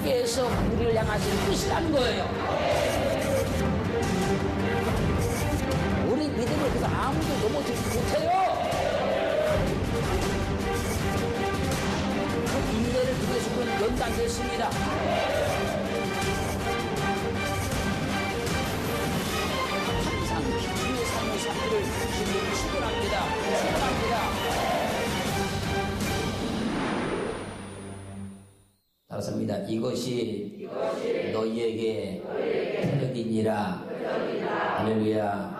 주께서 우리를 향하실 것이라는 거예요. 우리 믿음을 그래서 아무도 넘어지지 못해요. 그 인내를 통해서 그런 연단됐습니다. 항상 기쁨의 삶을 살기를 주님을 축원합니다. 따라서입니다. 이것이 너희에게 표적이니라. 할렐루야.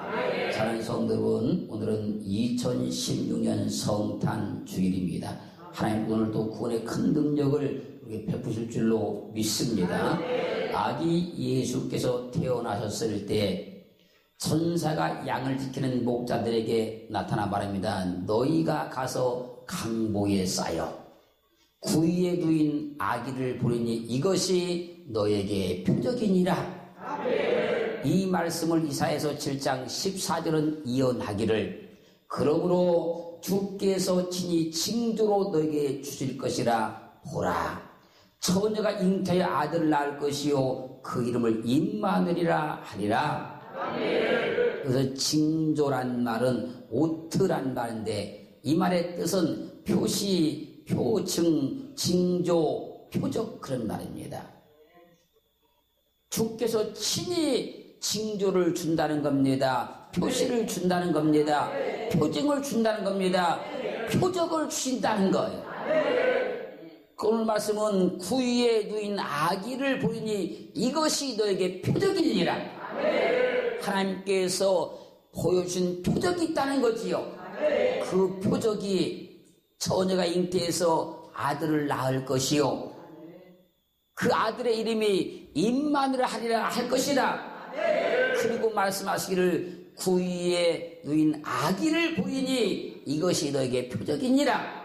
사랑하는 성도 여러분, 오늘은 2016년 성탄 주일입니다. 하나님 오늘도 구원의 큰 능력을 우리에게 베푸실 줄로 믿습니다. 아기 예수께서 태어나셨을 때 천사가 양을 지키는 목자들에게 나타나 말합니다. 너희가 가서 강보에 쌓여 구유에 두인 아기를 보리니 이것이 너에게 표적이니라. 이 말씀을 이사야서 7장 14절은 이언하기를 그러므로 주께서 친히 징조로 너에게 주실 것이라. 보라, 처녀가 잉태의 아들을 낳을 것이요 그 이름을 임마누엘이라 하리라. 그래서 징조란 말은 오트란 말인데 이 말의 뜻은 표시, 표징, 징조, 표적 그런 말입니다. 주께서 친히 징조를 준다는 겁니다. 표시를 준다는 겁니다. 표징을 준다는 겁니다. 표적을 주신다는 거예요. 오늘 말씀은 구유에 누인 아기를 보리니 이것이 너에게 표적이니라. 하나님께서 보여주신 표적이 있다는 거지요. 그 표적이 처녀가 잉태해서 아들을 낳을 것이요 그 아들의 이름이 임마누엘 하리라 할 것이라. 그리고 말씀하시기를 구유에 누인 아기를 보이니 이것이 너에게 표적이니라.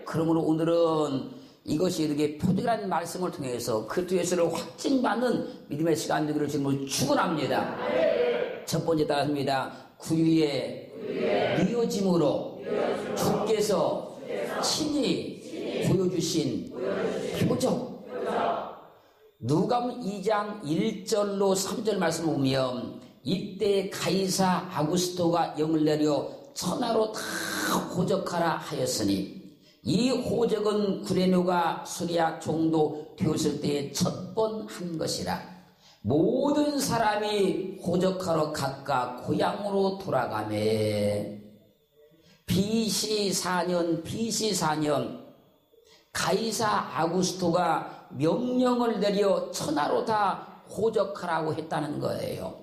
그러므로 오늘은 이것이 너에게 표적이라는 말씀을 통해서 그리스도 예수를 확증받는 믿음의 시간 되기를 주님을 축원합니다. 첫 번째 따라합니다. 구유에 누여짐으로 주께서 친히 보여주신 표적. 누가복음 2장 1절로 3절 말씀을 보면 이때 가이사 아구스토가 영을 내려 천하로 다 호적하라 하였으니 이 호적은 구레노가 수리아 총독 되었을 때에 첫 번 한 것이라. 모든 사람이 호적하러 각각 고향으로 돌아가매 BC 4년 가이사 아구스토가 명령을 내려 천하로 다 호적하라고 했다는 거예요.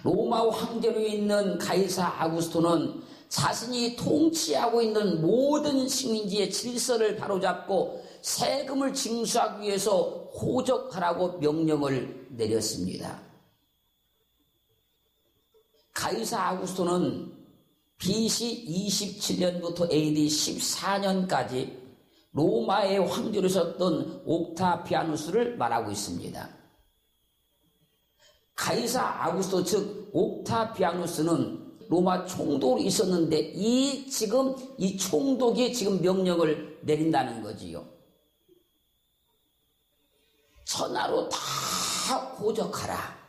로마 황제로 있는 가이사 아구스토는 자신이 통치하고 있는 모든 식민지의 질서를 바로잡고 세금을 징수하기 위해서 호적하라고 명령을 내렸습니다. 가이사 아구스토는 BC 27년부터 AD 14년까지 로마의 황제로 있었던 옥타비아누스를 말하고 있습니다. 가이사 아구스토 즉 옥타비아누스는 로마 총독으로 있었는데 이 총독이 지금 명령을 내린다는 거지요. 천하로 다 호적하라.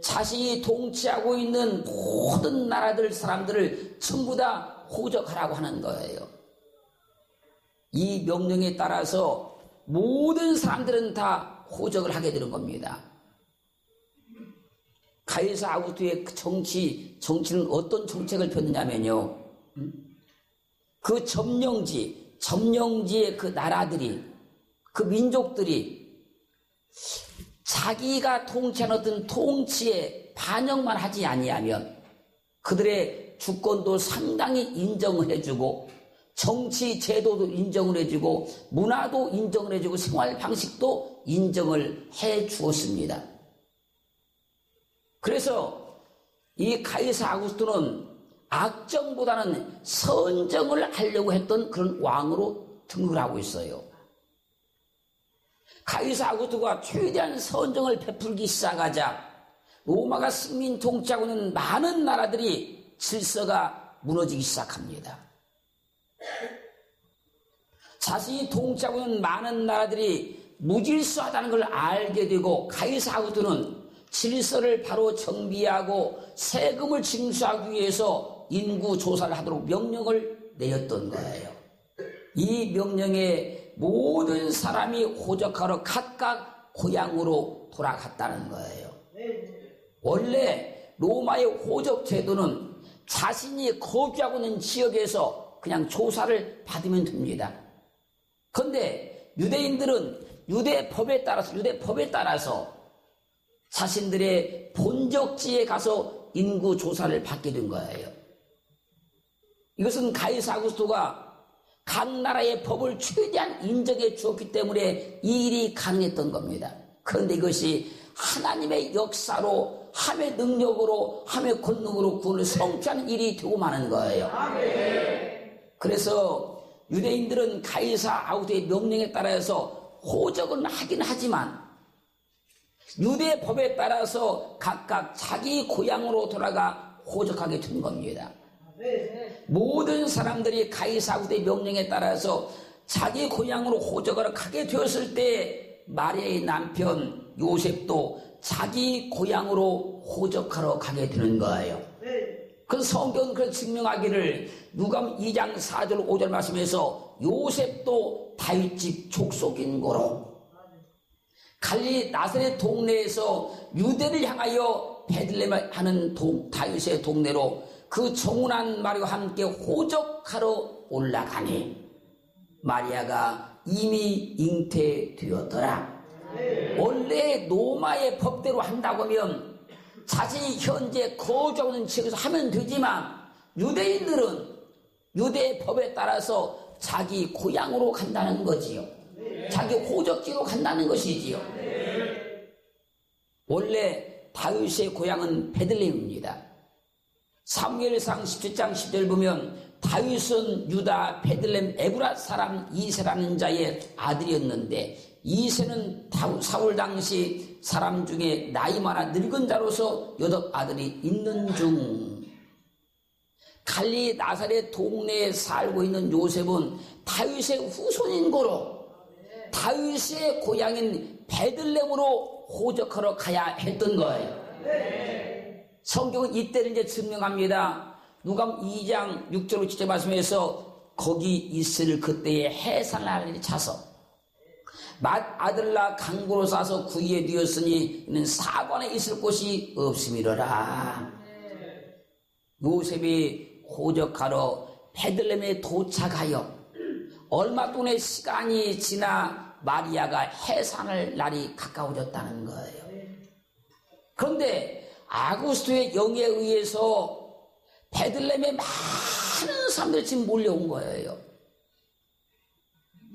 자신이 통치하고 있는 모든 나라들 사람들을 전부 다 호적하라고 하는 거예요. 이 명령에 따라서 모든 사람들은 다 호적을 하게 되는 겁니다. 가이사 아구스토의 정치는 어떤 정책을 폈느냐면요. 그 점령지의 그 나라들이, 그 민족들이 자기가 통치하는 어떤 통치에 반영만 하지 아니하면 그들의 주권도 상당히 인정을 해주고 정치 제도도 인정을 해주고 문화도 인정을 해주고 생활 방식도 인정을 해 주었습니다. 그래서 이 가이사 아구스토는 악정보다는 선정을 하려고 했던 그런 왕으로 등극을 하고 있어요. 가이사 아구스토가 최대한 선정을 베풀기 시작하자 로마가 식민 통치하고 있는 많은 나라들이 질서가 무너지기 시작합니다. 자신이 통치하고 있는 많은 나라들이 무질서하다는 걸 알게 되고 가이사 아구스토는 질서를 바로 정비하고 세금을 징수하기 위해서 인구 조사를 하도록 명령을 내렸던 거예요. 이 명령에 모든 사람이 호적하러 각각 고향으로 돌아갔다는 거예요. 원래 로마의 호적 제도는 자신이 거주하고 있는 지역에서 그냥 조사를 받으면 됩니다. 그런데 유대인들은 유대법에 따라서 자신들의 본적지에 가서 인구 조사를 받게 된 거예요. 이것은 가이사 아구스토가 각 나라의 법을 최대한 인정해 주었기 때문에 이 일이 가능했던 겁니다. 그런데 이것이 하나님의 역사로 함의 능력으로 함의 권능으로 구원을 성취하는 일이 되고 마는 거예요. 그래서 유대인들은 가이사 아구스토의 명령에 따라서 호적은 하긴 하지만 유대 법에 따라서 각각 자기 고향으로 돌아가 호적하게 된 겁니다. 모든 사람들이 가이사 아구스토의 명령에 따라서 자기 고향으로 호적하러 가게 되었을 때 마리아의 남편 요셉도 자기 고향으로 호적하러 가게 되는 거예요. 그 성경은 그걸 증명하기를 누가복음 2장 4절 5절 말씀에서 요셉도 다윗집 족속인 고로 갈릴리 나사렛 동네에서 유대를 향하여 베들레헴 하는 다윗의 동네로 그 정운한 마리아와 함께 호적하러 올라가니 마리아가 이미 잉태되었더라. 원래 로마의 법대로 한다고 하면 자신이 현재 거주하고 있는 지역에서 하면 되지만 유대인들은 유대 법에 따라서 자기 고향으로 간다는 거지요. 자기 호적지로 간다는 것이지요. 원래 다윗의 고향은 베들레헴입니다. 사무엘상 17장 10절 보면 다윗은 유다 베들레헴 에브라 사람 이세라는 자의 아들이었는데 이세는 사울 당시 사람 중에 나이 많아 늙은 자로서 8 아들이 있는 중 갈릴리 나사렛 동네에 살고 있는 요셉은 다윗의 후손인 거로 다윗의 고향인 베들레헴으로 호적하러 가야 했던 거예요. 성경은 이때를 이제 증명합니다. 누가복음 2장 6절 7절 말씀에서 거기 있을 그때의 해산날이 차서 맏 아들라 강보로 싸서 구이에 뉘었으니 이는 사관에 있을 곳이 없음이로라. 요셉이 호적하러 베들레헴에 도착하여 얼마 동안의 시간이 지나 마리아가 해산할 날이 가까워졌다는 거예요. 그런데 아구스토의 영에 의해서 베들레헴에 많은 사람들이 지금 몰려온 거예요.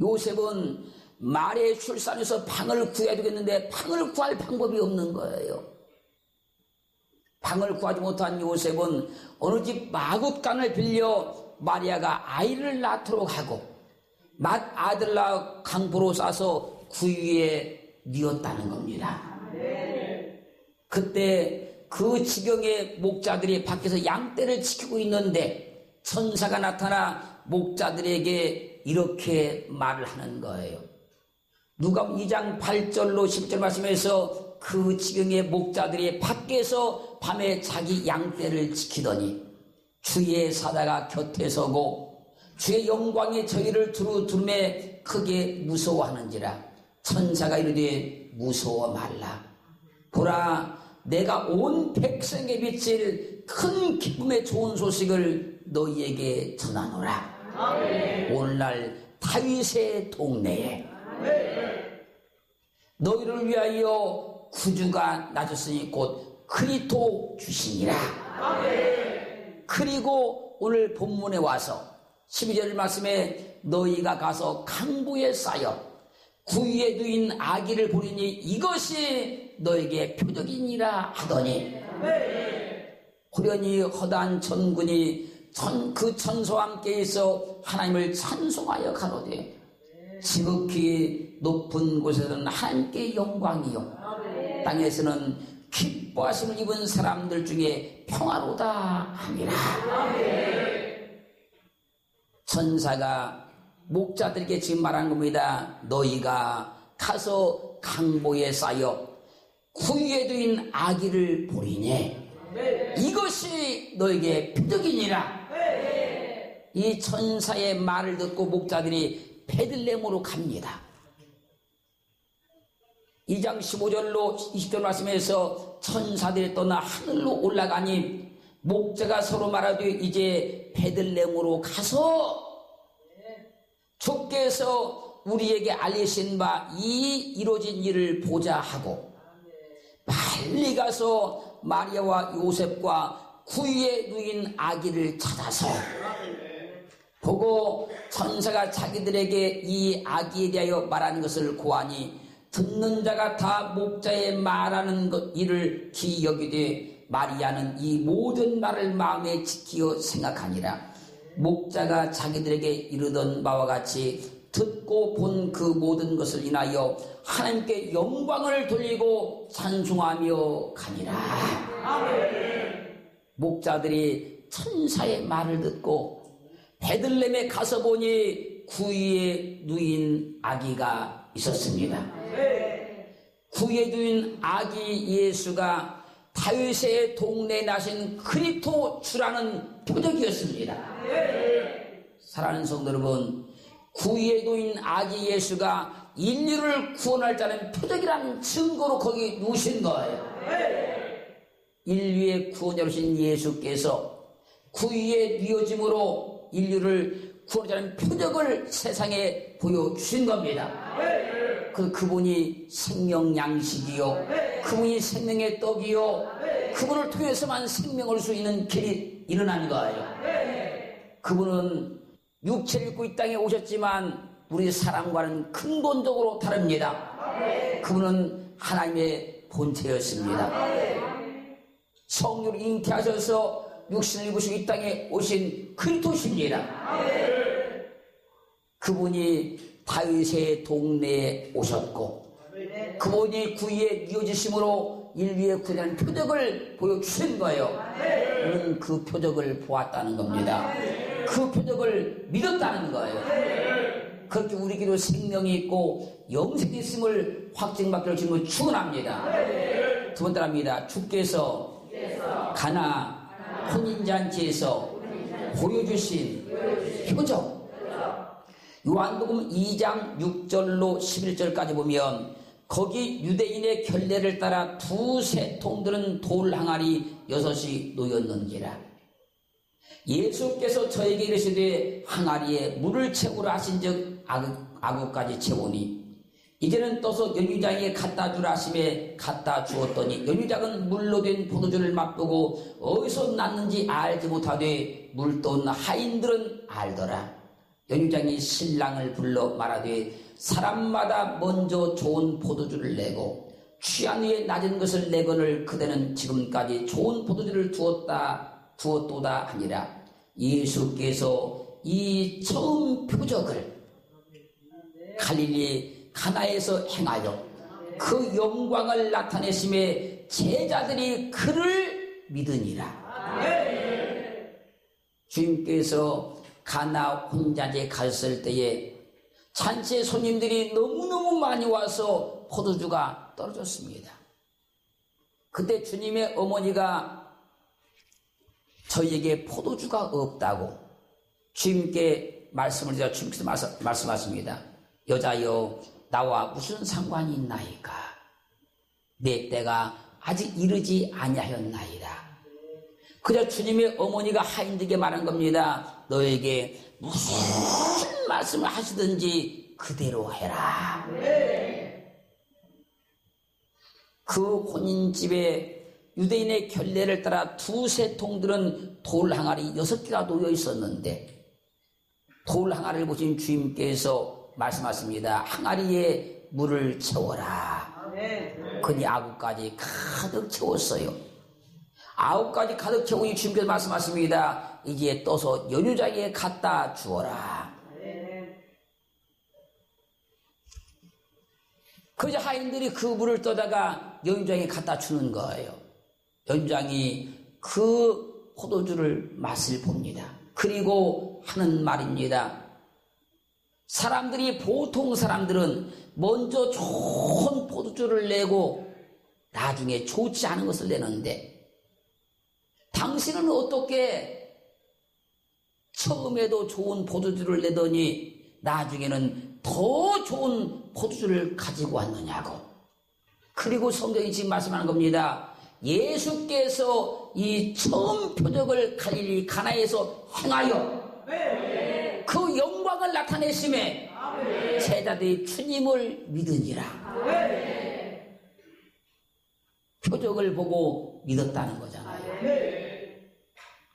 요셉은 마리아의 출산에서 방을 구해야 되겠는데 방을 구할 방법이 없는 거예요. 방을 구하지 못한 요셉은 어느 집 마굿간을 빌려 마리아가 아이를 낳도록 하고 맏 아들라 강보로 싸서 구유에 뉘었다는 겁니다. 그때 그 지경의 목자들이 밖에서 양떼를 지키고 있는데 천사가 나타나 목자들에게 이렇게 말을 하는 거예요. 누가복음 2장 8절로 10절 말씀에서 그 지경의 목자들이 밖에서 밤에 자기 양떼를 지키더니 주의 사자가 곁에 서고 주의 영광이 저희를 두루두루매 크게 무서워하는지라. 천사가 이르되 무서워 말라. 보라 내가 온 백성에 비칠 큰 기쁨의 좋은 소식을 너희에게 전하노라. 아멘. 오늘날 다윗의 동네에 너희를 위하여 구주가 낮았으니 곧 그리스도 주시니라. 아멘. 그리고 오늘 본문에 와서 12절 말씀에 너희가 가서 강보에 쌓여 구유에 누인 아기를 보리니 이것이 너에게 표적이니라 하더니 호련히 허다한 천군이 그 천사와 함께 있어 하나님을 찬송하여 가로되 지극히 높은 곳에서는 하나님께 영광이요 땅에서는 기뻐하심을 입은 사람들 중에 평화로다 하니라. 천사가 목자들에게 지금 말한 겁니다. 너희가 가서 강보에 쌓여 구유에 두인 아기를 보리니 이것이 너에게 표적이니라. 이 천사의 말을 듣고 목자들이 베들레헴으로 갑니다. 2장 15절로 20절 말씀에서 천사들이 떠나 하늘로 올라가니 목자가 서로 말하되 이제 베들레헴으로 가서 주께서 우리에게 알리신 바 이 이루어진 일을 보자 하고 빨리 가서 마리아와 요셉과 구유에 누인 아기를 찾아서 보고 천사가 자기들에게 이 아기에 대하여 말하는 것을 고하니 듣는 자가 다 목자의 말하는 일을 귀히 여기되 마리아는 이 모든 말을 마음에 지키어 생각하니라. 목자가 자기들에게 이르던 바와 같이 듣고 본 그 모든 것을 인하여 하나님께 영광을 돌리고 찬송하며 가니라. 목자들이 천사의 말을 듣고 베들레헴에 가서 보니 구유에 누인 아기가 있었습니다. 구유에 누인 아기 예수가 다윗의 동네에 나신 그리스도 주라는 표적이었습니다. 사랑하는 성도 여러분, 구유에 누인 아기 예수가 인류를 구원할 자는 표적이라는 증거로 거기 누우신 거예요. 인류의 구원자로신 예수께서 구유에 누워짐으로 인류를 구원하자는 표적을 세상에 보여주신 겁니다. 그분이 생명 양식이요, 그분이 생명의 떡이요, 그분을 통해서만 생명을 수 있는 길이 일어난 거예요. 그분은 육체를 입고 이 땅에 오셨지만 우리 사람과는 근본적으로 다릅니다. 그분은 하나님의 본체였습니다. 성령을 잉태하셔서 육신을 입으시고 이 땅에 오신 그리스도십니다. 그분이 다윗의 동네에 오셨고 그분이 구유에 이어지심으로 인류의 구원하는 표적을 보여주신 거예요. 우리는 그 표적을 보았다는 겁니다. 그 표적을 믿었다는 거예요. 그렇게 우리에게도 생명이 있고 영생이 있음을 확증받기를 주님을 축원합니다. 두 번째 합니다. 주께서 가나 혼인잔치에서 보여주신 표적. 요한복음 2장 6절로 11절까지 보면 거기 유대인의 결례를 따라 두세 통들은 돌 항아리 6이 놓였는지라. 예수께서 저에게 이르시되 항아리에 물을 채우라 하신즉 아구까지 채우니 이제는 떠서 연유장에 갖다 주라 하심에 갖다 주었더니 연유장은 물로 된 포도주를 맛보고 어디서 났는지 알지 못하되 물돈 하인들은 알더라. 연유장이 신랑을 불러 말하되 사람마다 먼저 좋은 포도주를 내고 취한 후에 낮은 것을 내거늘 그대는 지금까지 좋은 포도주를 두었도다 하니라. 예수께서 이 처음 표적을 갈릴리 가나에서 행하여 그 영광을 나타내심에 제자들이 그를 믿으니라. 주님께서 가나 혼자제 갔을 때에 잔치에 손님들이 너무너무 많이 와서 포도주가 떨어졌습니다. 그때 주님의 어머니가 저희에게 포도주가 없다고 주님께 말씀을 드려 주님께서 말씀하십니다. 여자여 나와 무슨 상관이 있나이까? 내 때가 아직 이르지 아니하였나이다. 그저 주님의 어머니가 하인들에게 말한 겁니다. 너에게 무슨 말씀을 하시든지 그대로 해라. 그 혼인집에 유대인의 결례를 따라 두세 통들은 돌 항아리 6개가 놓여 있었는데 돌 항아리를 보신 주님께서 말씀하십니다. 항아리에 물을 채워라. 그니 아구까지 가득 채웠어요. 아구까지 가득 채우니 주님께서 말씀하십니다. 이제 떠서 연유장에 갖다 주어라. 그저 하인들이 그 물을 떠다가 연유장에 갖다 주는 거예요. 연유장이 그 포도주를 맛을 봅니다. 그리고 하는 말입니다. 사람들이, 보통 사람들은 먼저 좋은 포도주를 내고 나중에 좋지 않은 것을 내는데, 당신은 어떻게 처음에도 좋은 포도주를 내더니 나중에는 더 좋은 포도주를 가지고 왔느냐고. 그리고 성경이 지금 말씀하는 겁니다. 예수께서 이 처음 표적을 갈릴리 가나에서 행하여 그 영광을 나타내심에 제자들이 주님을 믿으니라. 표적을 보고 믿었다는 거잖아요.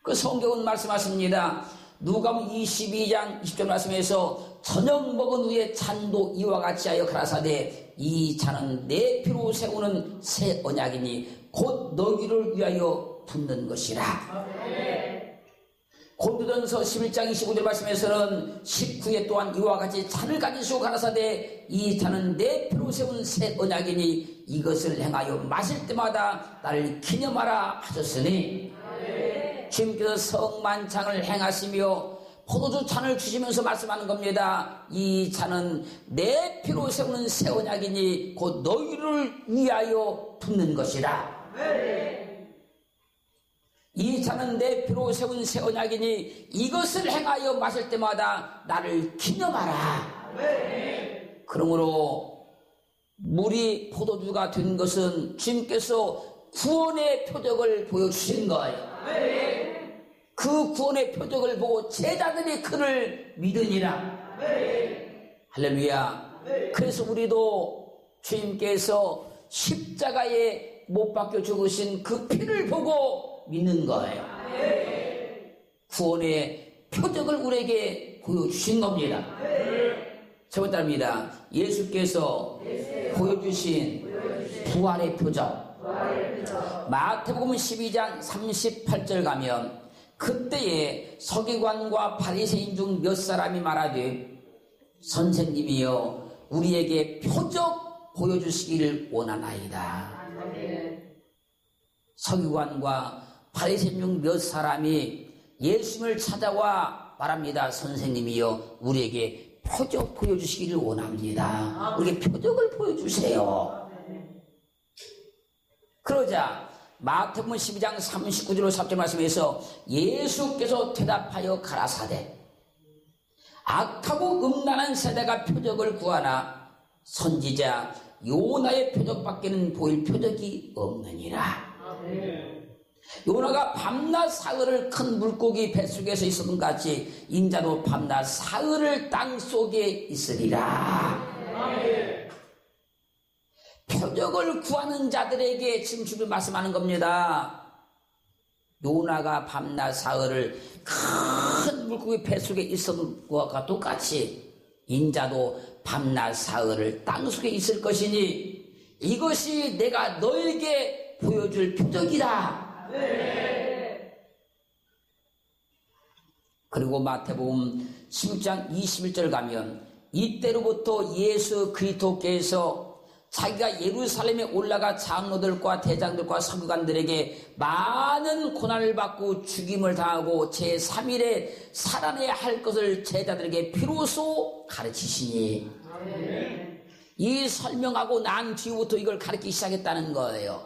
그 성경은 말씀하십니다. 누가복음 22장 20절 말씀에서 저녁 먹은 후에 잔도 이와 같이 하여 가라사대 이 잔은 내 피로 세우는 새 언약이니 곧 너희를 위하여 붓는 것이라. 고린도전서 11장 25절 말씀에서는 19회 또한 이와 같이 잔을 가지시고 가라사대 이 잔은 내 피로 세운 새 언약이니 이것을 행하여 마실 때마다 나를 기념하라 하셨으니, 주님께서 성만찬을 행하시며 포도주 잔을 주시면서 말씀하는 겁니다. 이 잔은 내 피로 세우는 새 언약이니 곧 너희를 위하여 붓는 것이라. 이 잔은 내 피로 세운 새 언약이니 이것을 행하여 마실 때마다 나를 기념하라. 그러므로 물이 포도주가 된 것은 주님께서 구원의 표적을 보여주신 거예요. 그 구원의 표적을 보고 제자들이 그를 믿으니라. 할렐루야. 그래서 우리도 주님께서 십자가에 못 박혀 죽으신 그 피를 보고 믿는 거예요. 구원의 표적을 우리에게 보여주신 겁니다. 세 번째입니다. 예수께서 보여주신 부활의 표적. 마태복음 12장 38절 가면 그때에 서기관과 바리새인 중 몇 사람이 말하되 선생님이여 우리에게 표적 보여주시기를 원하나이다. 서기관과 바리새인 중 몇 사람이 예수님을 찾아와 말합니다. 선생님이여 우리에게 표적 보여주시기를 원합니다. 우리에게 표적을 보여주세요. 그러자 마태복음 12장 39절로 3절 말씀에서 예수께서 대답하여 가라사대 악하고 음란한 세대가 표적을 구하나 선지자 요나의 표적밖에는 보일 표적이 없느니라. 요나가 밤낮 사흘을 큰 물고기 뱃속에서 있었던 같이 인자도 밤낮 사흘을 땅속에 있으리라. 표적을 구하는 자들에게 지금 주님 말씀하는 겁니다. 요나가 밤낮 사흘을 큰 물고기 뱃속에 있었던 것과 똑같이 인자도 밤낮 사흘을 땅속에 있을 것이니 이것이 내가 너에게 보여줄 표적이다. 그리고 마태복음 16장 21절 가면 이때로부터 예수 그리스도께서 자기가 예루살렘에 올라가 장로들과 대장들과 서기관들에게 많은 고난을 받고 죽임을 당하고 제3일에 살아내야 할 것을 제자들에게 비로소 가르치시니 이 설명하고 난 뒤부터 이걸 가르치기 시작했다는 거예요.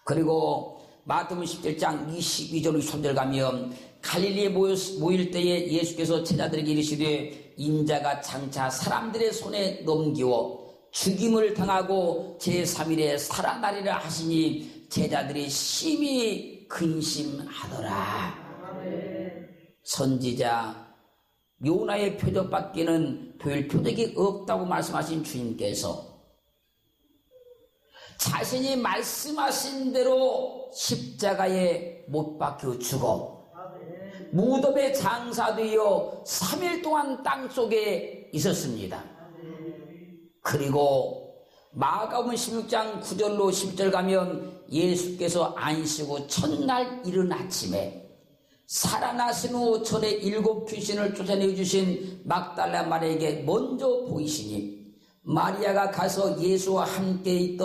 그리고 마태복음 17장 22절 23절 가면 갈릴리에 모일 때에 예수께서 제자들에게 이르시되 인자가 장차 사람들의 손에 넘기워 죽임을 당하고 제3일에 살아나리라 하시니 제자들이 심히 근심하더라. 선지자 요나의 표적밖에는 보일 표적이 없다고 말씀하신 주님께서 자신이 말씀하신 대로 십자가에 못 박혀 죽어 무덤에 장사되어 3일 동안 땅속에 있었습니다. 그리고 마가복음 16장 9절로 10절 가면 예수께서 안식 후 첫날 이른 아침에 살아나신 후 전에 7 귀신을 쫓아내 주신 막달라 마리아에게 먼저 보이시니 마리아가 가서 예수와 함께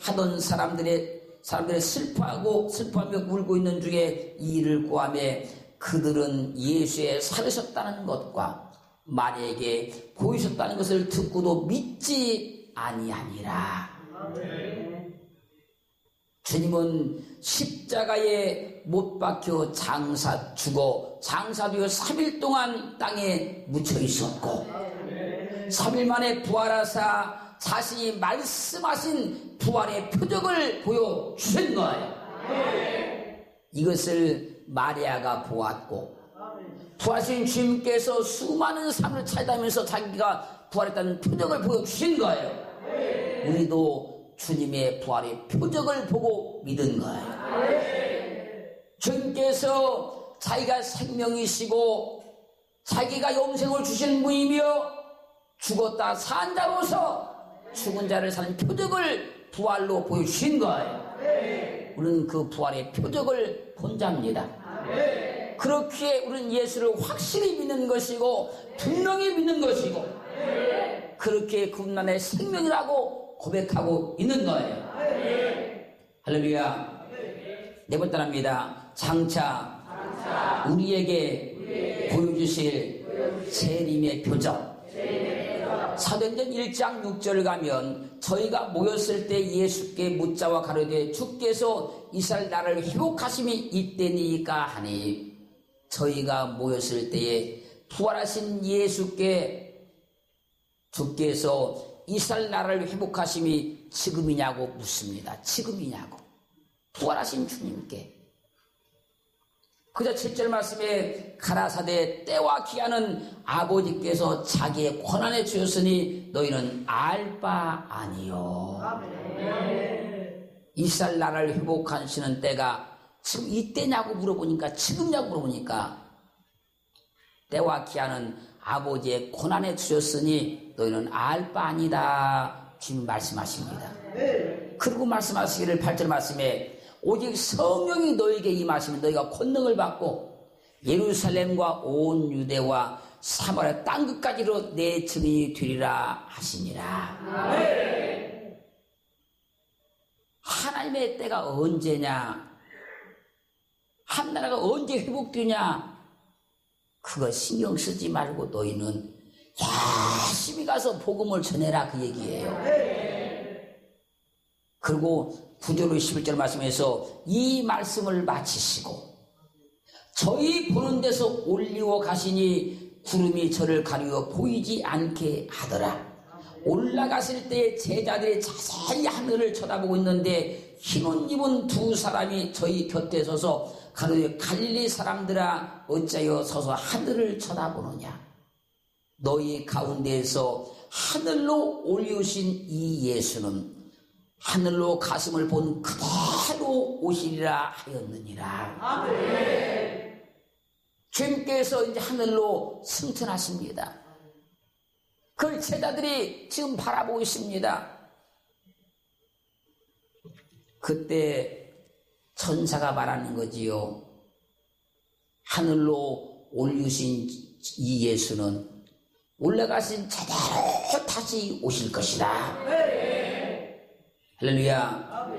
하던 사람들의 슬퍼하며 울고 있는 중에 이 일을 구하며 그들은 예수의 살으셨다는 것과 마리아에게 보이셨다는 것을 듣고도 믿지 아니하니라. 주님은 십자가에 못 박혀 죽어 장사되어 3일 동안 땅에 묻혀 있었고 3일 만에 부활하사 자신이 말씀하신 부활의 표적을 보여주신 거예요. 이것을 마리아가 보았고 부활하신 주님께서 수많은 사람을 찾아다니면서 자기가 부활했다는 표적을 보여주신 거예요. 우리도 주님의 부활의 표적을 보고 믿은 거예요. 주님께서 자기가 생명이시고 자기가 영생을 주신 분이며 죽었다 산 자로서 죽은 자를 사는 표적을 부활로 보여주신 거예요. 우리는 그 부활의 표적을 본 자입니다. 그렇기에 우리는 예수를 확실히 믿는 것이고 분명히 믿는 것이고 그렇게 그분만의 생명이라고 고백하고 있는 거예요. 할렐루야. 네 번째 합니다. 장차 우리에게 보여주실 재림의 표적. 사도행전 1장 6절 가면 저희가 모였을 때 예수께 묻자와 가로되 주께서 이스라엘 나라를 회복하심이 이때니까 하니 저희가 모였을 때에 부활하신 주께서 이스라엘 나라를 회복하심이 지금이냐고 묻습니다. 지금이냐고. 부활하신 주님께. 그저 7절 말씀에 가라사대 때와 기한은 아버지께서 자기의 권한에 주셨으니 너희는 알 바 아니요. 이스라엘 나라를 회복하시는 때가 지금 이때냐고 물어보니까 지금냐고 물어보니까 때와 기한은 아버지의 권한에 주셨으니 너희는 알 바 아니다. 주님 말씀하십니다. 그리고 말씀하시기를 8절 말씀에 오직 성령이 너에게 임하시면 너희가 권능을 받고 예루살렘과 온 유대와 사마리아 땅끝까지로 내 증인이 되리라 하시니라. 하나님의 때가 언제냐? 한 나라가 언제 회복되냐? 그거 신경 쓰지 말고 너희는 열심히 가서 복음을 전해라 그 얘기예요. 그리고 9절 11절 말씀에서 이 말씀을 마치시고 저희 보는 데서 올리워 가시니 구름이 저를 가리워 보이지 않게 하더라. 올라가실 때 제자들이 자세히 하늘을 쳐다보고 있는데 흰옷 입은 두 사람이 저희 곁에 서서 가로되 갈릴리 사람들아 어찌하여 서서 하늘을 쳐다보느냐. 너희 가운데에서 하늘로 올리우신 이 예수는 하늘로 가심을 본 그대로 오시리라 하였느니라. 아멘. 주님께서 이제 하늘로 승천하십니다. 그걸 제자들이 지금 바라보고 있습니다. 그때 천사가 말하는 거지요. 하늘로 올리우신 이 예수는 올라가신 제대로 다시 오실 것이다. 할렐루야.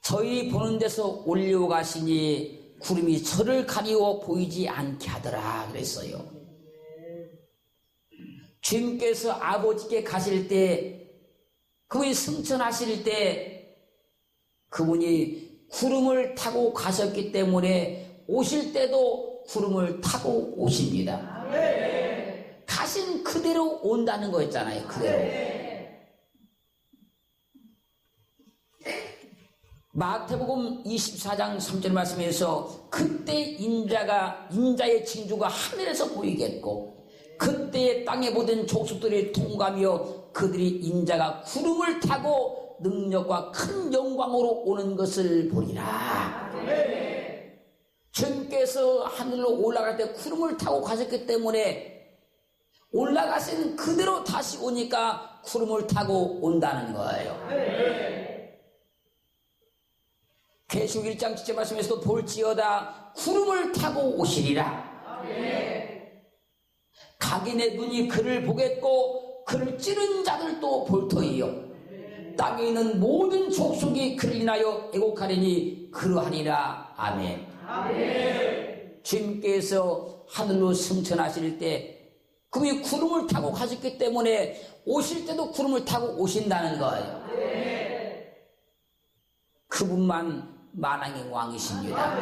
저희 보는 데서 올려 가시니 구름이 저를 가리워 보이지 않게 하더라 그랬어요. 주님께서 아버지께 가실 때 그분이 승천하실 때 그분이 구름을 타고 가셨기 때문에 오실 때도 구름을 타고 오십니다. 가신 그대로 온다는 거였잖아요. 그대로. 마태복음 24장 3절 말씀에서 그때 인자의 징조가 하늘에서 보이겠고 그때의 땅의 모든 족속들이 통과하며 그들이 인자가 구름을 타고 능력과 큰 영광으로 오는 것을 보리라. 주님께서 하늘로 올라갈 때 구름을 타고 가셨기 때문에 올라가신 그대로 다시 오니까 구름을 타고 온다는 거예요. 계시록 1장 7절 말씀에서도 볼지어다 구름을 타고 오시리라. 각인의 눈이 그를 보겠고 그를 찌른 자들도 볼 터이요 땅에 있는 모든 족속이 그를 인하여 애곡하리니 그러하리라. 아멘. 주님께서 하늘로 승천하실 때 그분이 구름을 타고 가셨기 때문에 오실 때도 구름을 타고 오신다는 거예요. 그분만 만왕의 왕이십니다.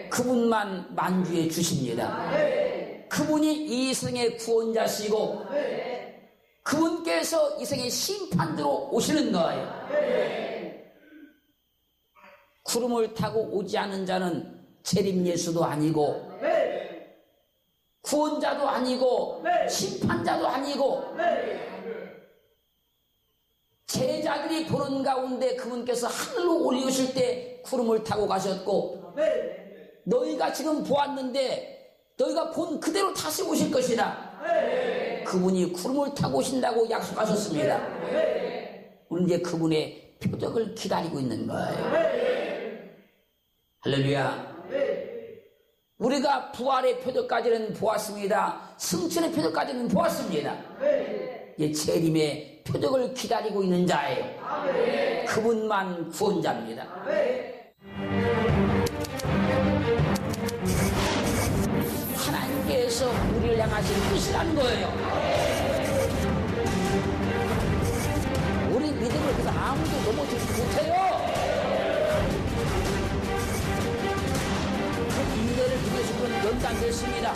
그분만 만주의 주십니다. 그분이 이 생의 구원자시고 그분께서 이 생의 심판대로 오시는 거예요. 구름을 타고 오지 않은 자는 재림 예수도 아니고 구원자도 아니고 심판자도 아니고 제자들이 보는 가운데 그분께서 하늘로 올리실 때 구름을 타고 가셨고 너희가 지금 보았는데 너희가 본 그대로 다시 오실 것이다. 그분이 구름을 타고 오신다고 약속하셨습니다. 우리는 이제 그분의 표적을 기다리고 있는 거예요. 할렐루야. 우리가 부활의 표적까지는 보았습니다. 승천의 표적까지는 보았습니다. 이제 재림의 표적을 기다리고 있는 자예요. 그분만 구원자입니다. 하나님께서 우리를 향하신 뜻이라는 거예요. 우리 믿음을 그래서 아무도 넘어지지 못해요. 그 인내를 위해서 연단됐습니다.